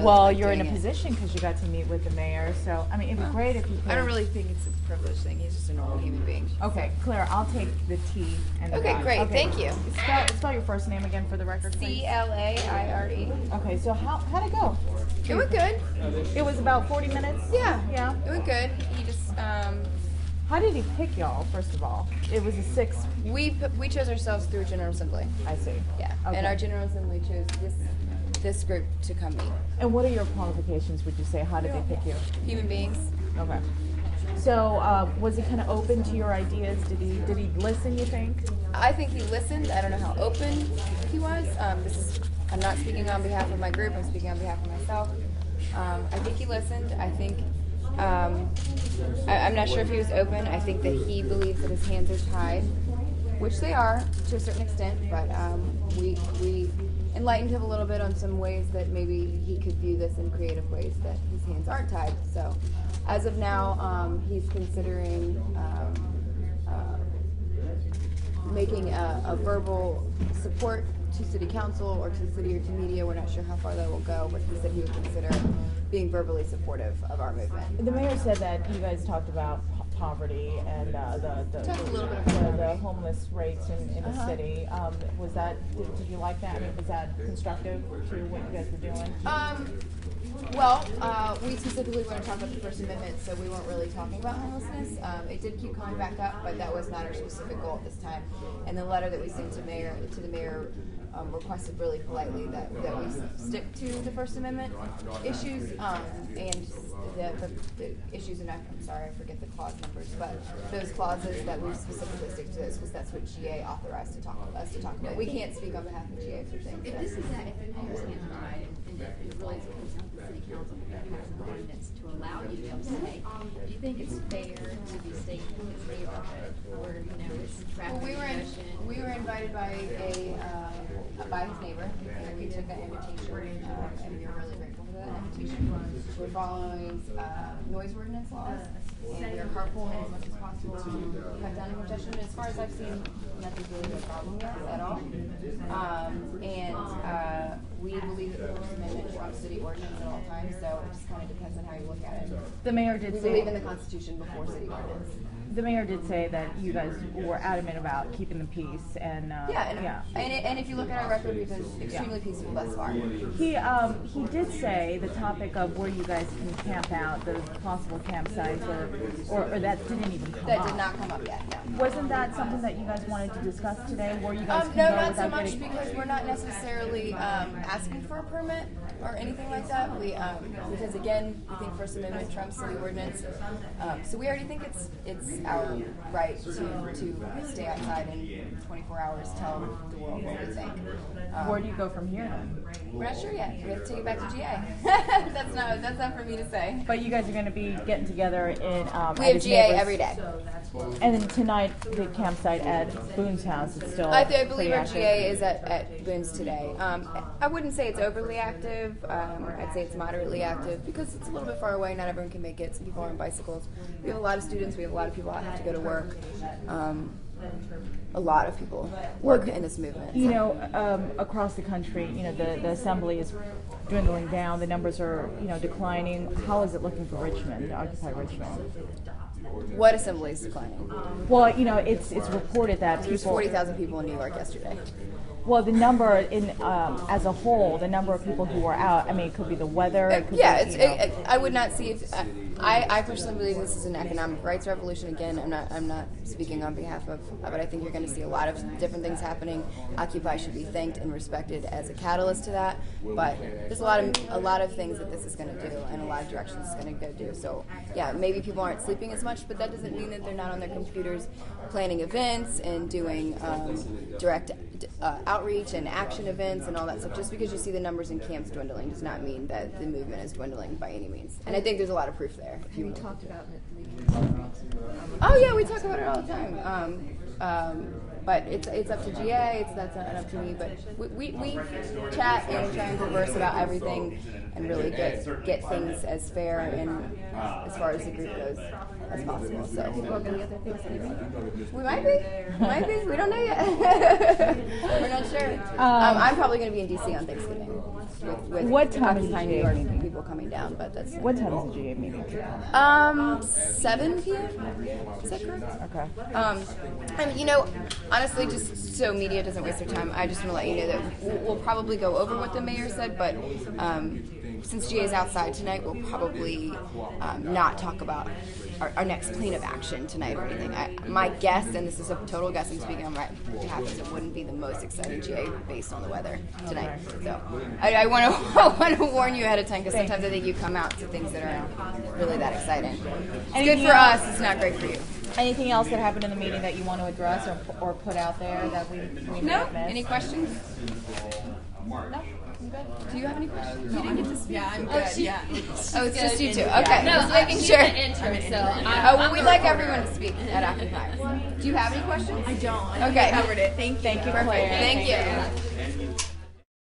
Well, you're in a position because you got to meet with the mayor, so I mean, it'd be great if you could. I don't really think it's a privilege thing. He's just a normal human being. Okay, Claire, I'll take the T and the Okay, Y. great. Thank you. Spell your first name again for the record, please. C-L-A-I-R-E. Okay, so how'd it go? It went good. It was about 40 minutes? Yeah. Yeah. It went good. He just, How did he pick y'all, first of all? It was a 6. we chose ourselves through General Assembly. I see. Yeah. Okay. And our General Assembly chose this group to come meet. And what are your qualifications, would you say? How did they pick you? Human beings. Okay. So, was he kind of open to your ideas? Did he listen, you think? I think he listened. I don't know how open he was. I'm not speaking on behalf of my group. I'm speaking on behalf of myself. I think he listened. I think I'm not sure if he was open. I think that he believes that his hands are tied, which they are to a certain extent. But we enlightened him a little bit on some ways that maybe he could view this in creative ways that his hands aren't tied. So, as of now, he's considering making a verbal support to city council or to the city or to media. We're not sure how far that will go, but he said he would consider being verbally supportive of our movement. The mayor said that you guys talked about poverty and Talked a little bit about the homeless rates in the city. Was that, did you like that? I mean, was that constructive to what you guys were doing? We specifically want to talk about the First Amendment, so we weren't really talking about homelessness. It did keep coming back up, but that was not our specific goal at this time. And the letter that we sent to the mayor requested really politely that we stick to the First Amendment issues and the issues, and I'm sorry, I forget the clause numbers, but those clauses that we specifically stick to those because that's what GA authorized us to talk about. We can't speak on behalf of GA for things. If this is that, if the mayor's hands are tied and that it really is the city council that has an ordinance to allow you to say, do you think it's fair to be stating his neighborhood or, it's traffic congestion? We were invited by by his neighbor, and we took that invitation, and we were really grateful for that invitation. We're following noise ordinance laws, and we are carpooling as much as possible to cut down on congestion. As far as I've seen, nothing's really a problem with at all. We believe that the First Amendment trumps city ordinance at all times, so it just kind of depends on how you look at it. The mayor did We say believe in the Constitution before city ordinance. the mayor did say that you guys were adamant about keeping the peace and And if you look at our record, we've been extremely peaceful thus far. He did say the topic of where you guys can camp out, the possible campsites, or that didn't even come up. That did not come up yet. No. Wasn't that something that you guys wanted to discuss today? Where you guys can No, go not without so much getting... because we're not necessarily asking for a permit or anything like that. We because again, we think First Amendment trumps city ordinance. So we already think it's our right to stay outside and 24 hours tell the world what we think. Where do you go from here then? We're not sure yet. We have to take it back to GA. that's not for me to say. But you guys are going to be getting together in. We have GA every day. And then tonight, the campsite at Boone's house is still. I believe pretty our active. GA is at Boone's today. I wouldn't say it's overly active. I'd say it's moderately active because it's a little bit far away. Not everyone can make it. Some people are on bicycles. We have a lot of students. We have a lot of people that have to go to work. A lot of people work in this movement. You know, across the country, the assembly is dwindling down. The numbers are, declining. How is it looking for Richmond, Occupy Richmond? What assembly is declining? Well, it's reported that There was people. 40,000 people in New York yesterday. Well, the number as a whole, the number of people who are out. I mean, it could be the weather. It could be, I would not see if. I personally believe this is an economic rights revolution. Again, I'm not speaking on behalf of, but I think you're going to see a lot of different things happening. Occupy should be thanked and respected as a catalyst to that. But there's a lot of things that this is going to do, and a lot of directions it's going to go do. So yeah, maybe people aren't sleeping as much, but that doesn't mean that they're not on their computers planning events and doing direct outreach and action events and all that stuff. Just because you see the numbers in camps dwindling does not mean that the movement is dwindling by any means. And I think there's a lot of proof there. Have you talked about it? Oh yeah, we talk about it all the time. But it's up to GA. That's not up to me. But we chat and try and converse about everything and really get things as fair and as far as the group goes as possible. So People are going to get their things anyway. we might be. We don't know yet. We're not sure. I'm probably going to be in DC on Thanksgiving. with What time is the Occupy GA New York meeting? people coming down. But that's What time is the GA meeting? 7 p.m. Is that correct? Okay. And honestly, just so media doesn't waste their time, I just want to let you know that we'll probably go over what the mayor said, but since GA is outside tonight, we'll probably not talk about our next plan of action tonight or anything. My guess, and this is a total guess, I'm speaking on my behalf, is it wouldn't be the most exciting GA based on the weather tonight. So I want to warn you ahead of time, because sometimes I think you come out to things that aren't really that exciting. It's good for us. It's not great for you. Anything else that happened in the meeting that you want to address or put out there that we may have missed? Any questions? No. Do you have any questions? You didn't get to speak. Yeah, I'm good. Yeah. Oh, it's just you two. Okay. No, Just making sure. intern, so Oh, well, we'd like everyone to speak at Occupy. Do you have any questions? I don't. Okay. I covered it. Thank you. Thank you, Perfect. Claire. Thank you.